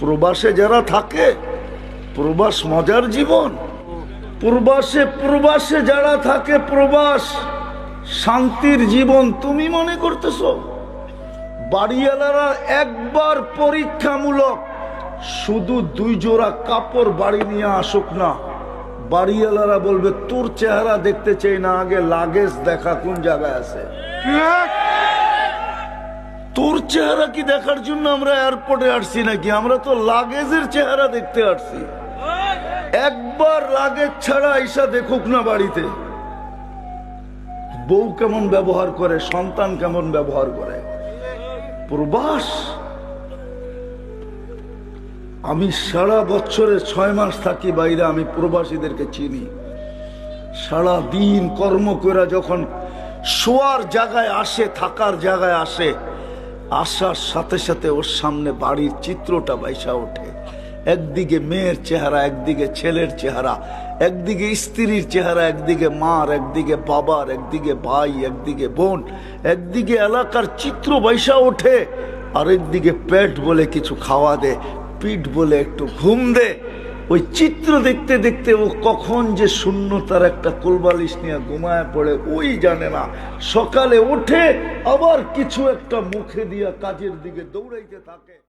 প্রবাসে যারা থাকে, প্রবাস মজার জীবন। প্রবাসে যারা থাকে, প্রবাস শান্তির জীবন তুমি মনে করতেছো? বাড়িওয়ালারা একবার পরীক্ষামূলক শুধু 2 জোড়া কাপড় বাড়ি নিয়ে আসুক না, বাড়িওয়ালারা বলবে তোর চেহারা দেখতে চাই না, আগে লাগেজ দেখা কোন জায়গায় আছে। তোর চেহারা কি দেখার জন্য আমরা এয়ারপোর্টে আসছি নাকি? আমরা তো লাগেজের চেহারা দেখতে আসছি। একবার লাগেজ ছাড়া আইসা দেখুক না বাড়িতে, বউ কেমন ব্যবহার করে, সন্তান কেমন ব্যবহার করে। প্রবাস। আমি সারা বছরে 6 মাস থাকি বাইরে, আমি প্রবাসীদেরকে চিনি। সারা দিন কর্ম করে যখন শোয়ার জায়গায় আসে, থাকার জায়গায় আসে, আসার সাথে সাথে ওর সামনে বাড়ির চিত্রটা বাইসা ওঠে। একদিকে মেয়ের চেহারা, একদিকে ছেলের চেহারা, একদিকে স্ত্রীর চেহারা, একদিকে মার, একদিকে বাবার, একদিকে ভাই, একদিকে বোন, একদিকে এলাকার চিত্র বাইসা ওঠে, আরেকদিকে পেট বলে কিছু খাওয়া দে, পিঠ বলে একটু ঘুম দে। ওই চিত্র দেখতে দেখতে ও কখন যে শূন্যতার একটা কোলবালিশ নিয়ে ঘুমায় পড়ে ওই জানে না। সকালে উঠে আবার কিছু একটা মুখে দিয়া কাজের দিকে দৌড়াইতে থাকে।